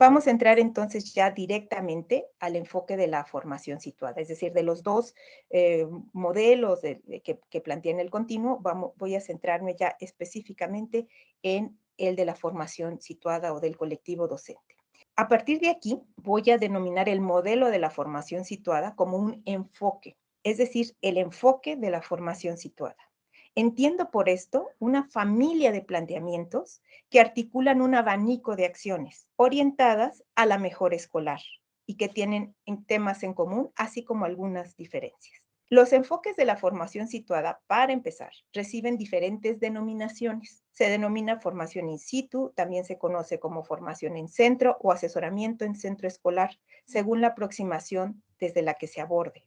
Vamos a entrar entonces ya directamente al enfoque de la formación situada, es decir, de los dos modelos que planteé en el continuo, voy a centrarme ya específicamente en el de la formación situada o del colectivo docente. A partir de aquí, voy a denominar el modelo de la formación situada como un enfoque, es decir, el enfoque de la formación situada. Entiendo por esto una familia de planteamientos que articulan un abanico de acciones orientadas a la mejora escolar y que tienen temas en común, así como algunas diferencias. Los enfoques de la formación situada, para empezar, reciben diferentes denominaciones. Se denomina formación in situ, también se conoce como formación en centro o asesoramiento en centro escolar, según la aproximación desde la que se aborde.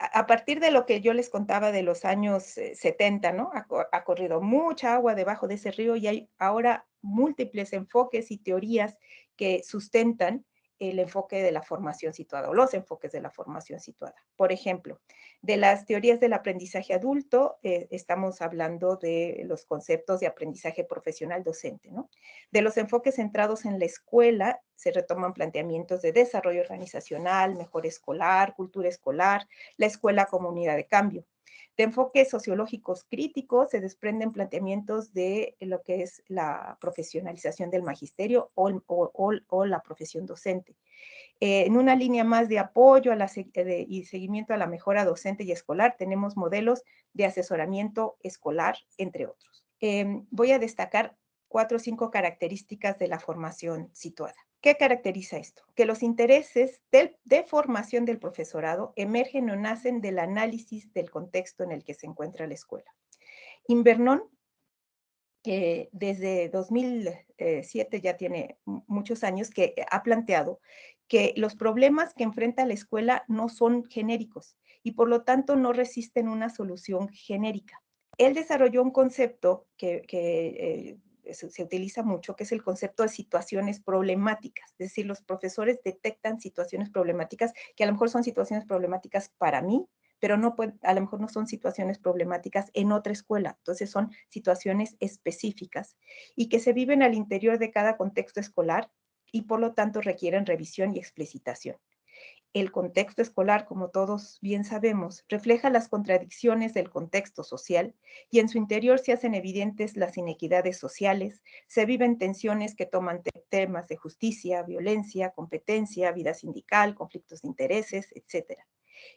A partir de lo que yo les contaba de los años 70, ¿no? Ha corrido mucha agua debajo de ese río y hay ahora múltiples enfoques y teorías que sustentan el enfoque de la formación situada o los enfoques de la formación situada. Por ejemplo, de las teorías del aprendizaje adulto, estamos hablando de los conceptos de aprendizaje profesional docente, ¿no? De los enfoques centrados en la escuela, se retoman planteamientos de desarrollo organizacional, mejora escolar, cultura escolar, la escuela como unidad de cambio. De enfoques sociológicos críticos se desprenden planteamientos de lo que es la profesionalización del magisterio o la profesión docente. En una línea más de apoyo y seguimiento a la mejora docente y escolar, tenemos modelos de asesoramiento escolar, entre otros. Voy a destacar 4 o 5 características de la formación situada. ¿Qué caracteriza esto? Que los intereses de formación del profesorado emergen o nacen del análisis del contexto en el que se encuentra la escuela. Invernón, que desde 2007 ya tiene muchos años, que ha planteado que los problemas que enfrenta la escuela no son genéricos y por lo tanto no resisten una solución genérica. Él desarrolló un concepto que se utiliza mucho, que es el concepto de situaciones problemáticas. Es decir, los profesores detectan situaciones problemáticas que a lo mejor son situaciones problemáticas para mí, pero no a lo mejor no son situaciones problemáticas en otra escuela. Entonces son situaciones específicas y que se viven al interior de cada contexto escolar y por lo tanto requieren revisión y explicitación. El contexto escolar, como todos bien sabemos, refleja las contradicciones del contexto social y en su interior se hacen evidentes las inequidades sociales, se viven tensiones que toman temas de justicia, violencia, competencia, vida sindical, conflictos de intereses, etc.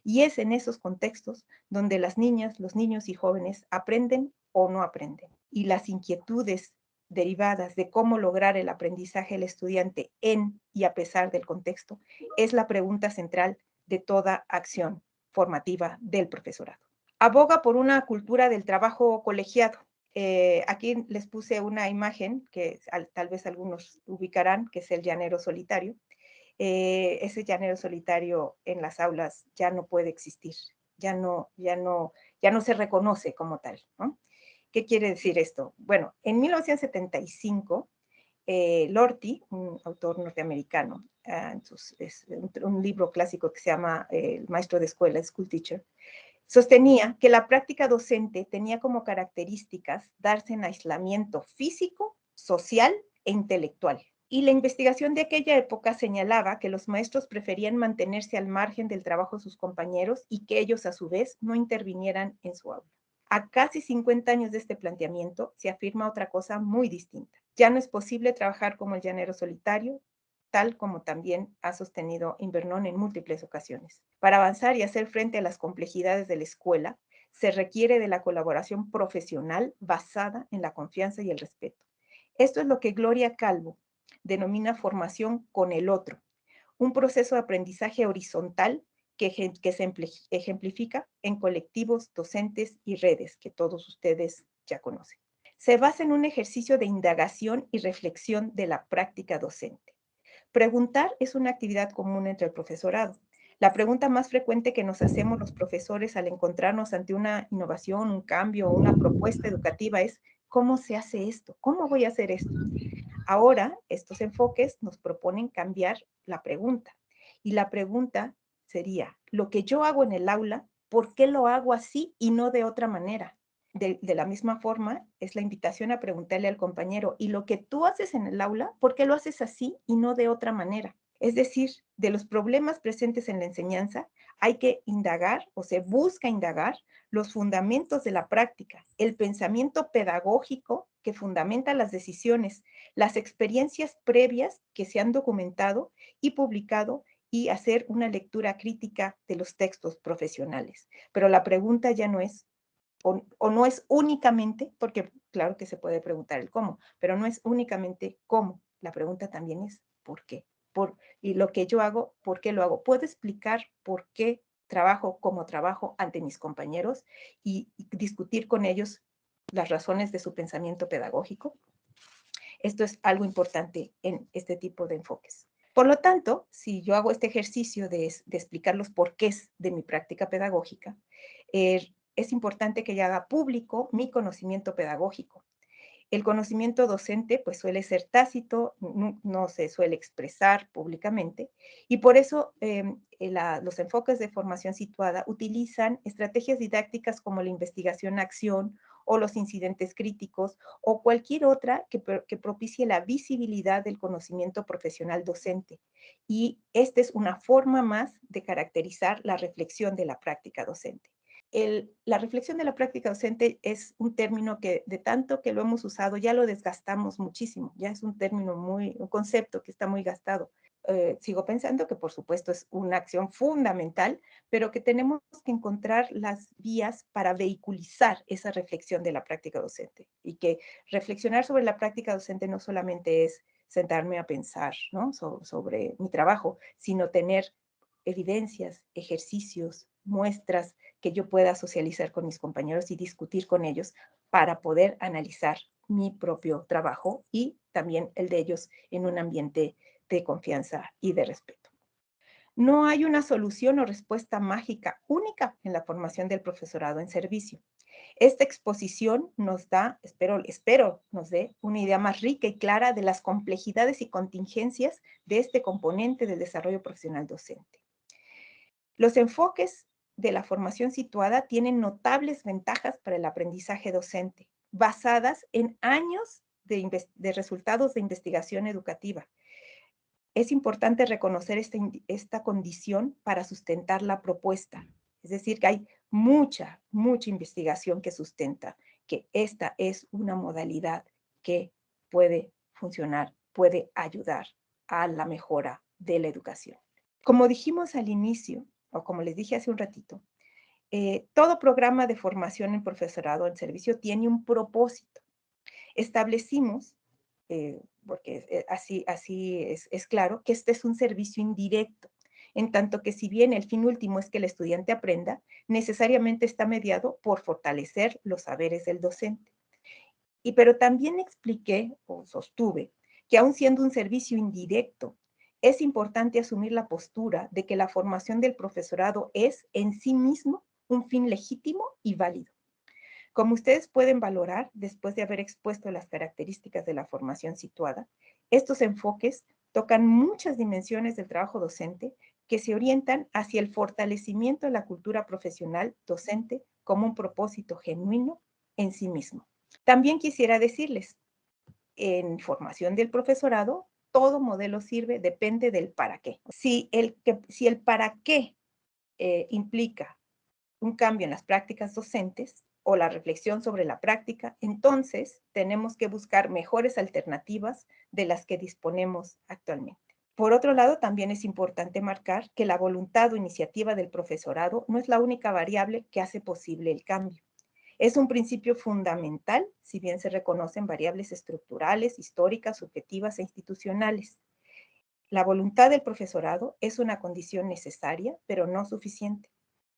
Y es en esos contextos donde las niñas, los niños y jóvenes aprenden o no aprenden. Y las inquietudes derivadas de cómo lograr el aprendizaje del estudiante en y a pesar del contexto es la pregunta central de toda acción formativa del profesorado. Aboga por una cultura del trabajo colegiado. Aquí les puse una imagen que tal vez algunos ubicarán, que es el llanero solitario. Ese llanero solitario en las aulas ya no puede existir, ya no se reconoce como tal, ¿no? ¿Qué quiere decir esto? Bueno, en 1975, Lorty, un autor norteamericano, es un libro clásico que se llama El maestro de escuela, School Teacher, sostenía que la práctica docente tenía como características darse en aislamiento físico, social e intelectual. Y la investigación de aquella época señalaba que los maestros preferían mantenerse al margen del trabajo de sus compañeros y que ellos a su vez no intervinieran en su aula. A casi 50 años de este planteamiento se afirma otra cosa muy distinta. Ya no es posible trabajar como el llanero solitario, tal como también ha sostenido Invernón en múltiples ocasiones. Para avanzar y hacer frente a las complejidades de la escuela, se requiere de la colaboración profesional basada en la confianza y el respeto. Esto es lo que Gloria Calvo denomina formación con el otro, un proceso de aprendizaje horizontal que se ejemplifica en colectivos, docentes y redes que todos ustedes ya conocen. Se basa en un ejercicio de indagación y reflexión de la práctica docente. Preguntar es una actividad común entre el profesorado. La pregunta más frecuente que nos hacemos los profesores al encontrarnos ante una innovación, un cambio o una propuesta educativa es, ¿cómo se hace esto? ¿Cómo voy a hacer esto? Ahora, estos enfoques nos proponen cambiar la pregunta. Y la pregunta sería, lo que yo hago en el aula, ¿por qué lo hago así y no de otra manera? de la misma forma, es la invitación a preguntarle al compañero, ¿y lo que tú haces en el aula, por qué lo haces así y no de otra manera? Es decir, de los problemas presentes en la enseñanza, hay que indagar o se busca indagar los fundamentos de la práctica, el pensamiento pedagógico que fundamenta las decisiones, las experiencias previas que se han documentado y publicado y hacer una lectura crítica de los textos profesionales. Pero la pregunta ya no es o no es únicamente, porque claro que se puede preguntar el cómo, pero no es únicamente cómo. La pregunta también es por qué. Y lo que yo hago, ¿por qué lo hago? ¿Puedo explicar por qué trabajo como trabajo ante mis compañeros y discutir con ellos las razones de su pensamiento pedagógico? Esto es algo importante en este tipo de enfoques. Por lo tanto, si yo hago este ejercicio de explicar los porqués de mi práctica pedagógica, es importante que yo haga público mi conocimiento pedagógico. El conocimiento docente pues suele ser tácito, no se suele expresar públicamente y por eso los enfoques de formación situada utilizan estrategias didácticas como la investigación-acción o los incidentes críticos o cualquier otra que propicie la visibilidad del conocimiento profesional docente. Y esta es una forma más de caracterizar la reflexión de la práctica docente. La reflexión de la práctica docente es un término que de tanto que lo hemos usado ya lo desgastamos muchísimo, ya es un término un concepto que está muy gastado. Sigo pensando que por supuesto es una acción fundamental, pero que tenemos que encontrar las vías para vehiculizar esa reflexión de la práctica docente y que reflexionar sobre la práctica docente no solamente es sentarme a pensar, ¿no? sobre mi trabajo, sino tener evidencias, ejercicios, muestras que yo pueda socializar con mis compañeros y discutir con ellos para poder analizar mi propio trabajo y también el de ellos en un ambiente de confianza y de respeto. No hay una solución o respuesta mágica única en la formación del profesorado en servicio. Esta exposición nos da, espero nos dé una idea más rica y clara de las complejidades y contingencias de este componente del desarrollo profesional docente. Los enfoques de la formación situada tienen notables ventajas para el aprendizaje docente, basadas en años de resultados de investigación educativa. Es importante reconocer esta condición para sustentar la propuesta. Es decir, que hay mucha investigación que sustenta que esta es una modalidad que puede funcionar, puede ayudar a la mejora de la educación. Como dijimos al inicio, o como les dije hace un ratito, todo programa de formación en profesorado en servicio tiene un propósito. Establecimos, porque así es claro, que este es un servicio indirecto, en tanto que si bien el fin último es que el estudiante aprenda, necesariamente está mediado por fortalecer los saberes del docente. Pero también expliqué o sostuve que aun siendo un servicio indirecto, es importante asumir la postura de que la formación del profesorado es en sí mismo un fin legítimo y válido. Como ustedes pueden valorar, después de haber expuesto las características de la formación situada, estos enfoques tocan muchas dimensiones del trabajo docente que se orientan hacia el fortalecimiento de la cultura profesional docente como un propósito genuino en sí mismo. También quisiera decirles, en formación del profesorado, todo modelo sirve, depende del para qué. Si el para qué implica un cambio en las prácticas docentes o la reflexión sobre la práctica, entonces tenemos que buscar mejores alternativas de las que disponemos actualmente. Por otro lado, también es importante marcar que la voluntad o iniciativa del profesorado no es la única variable que hace posible el cambio. Es un principio fundamental, si bien se reconocen variables estructurales, históricas, subjetivas e institucionales. La voluntad del profesorado es una condición necesaria, pero no suficiente.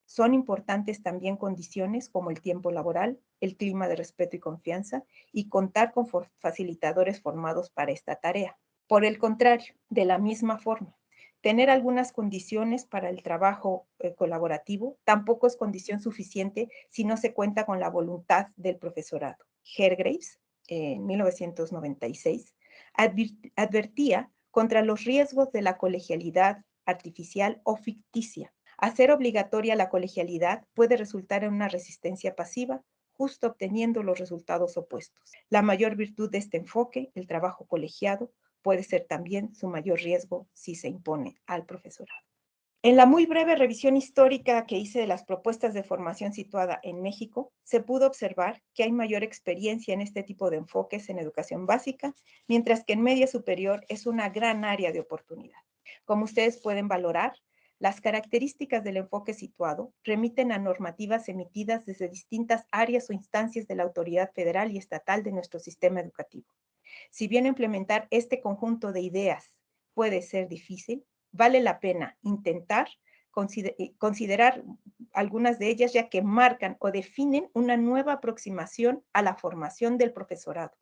Son importantes también condiciones como el tiempo laboral, el clima de respeto y confianza y contar con facilitadores formados para esta tarea. Por el contrario, de la misma forma, tener algunas condiciones para el trabajo colaborativo tampoco es condición suficiente si no se cuenta con la voluntad del profesorado. Hargreaves, en 1996, advertía contra los riesgos de la colegialidad artificial o ficticia. Hacer obligatoria la colegialidad puede resultar en una resistencia pasiva justo obteniendo los resultados opuestos. La mayor virtud de este enfoque, el trabajo colegiado, puede ser también su mayor riesgo si se impone al profesorado. En la muy breve revisión histórica que hice de las propuestas de formación situada en México, se pudo observar que hay mayor experiencia en este tipo de enfoques en educación básica, mientras que en media superior es una gran área de oportunidad. Como ustedes pueden valorar, las características del enfoque situado remiten a normativas emitidas desde distintas áreas o instancias de la autoridad federal y estatal de nuestro sistema educativo. Si bien implementar este conjunto de ideas puede ser difícil, vale la pena intentar considerar algunas de ellas, ya que marcan o definen una nueva aproximación a la formación del profesorado.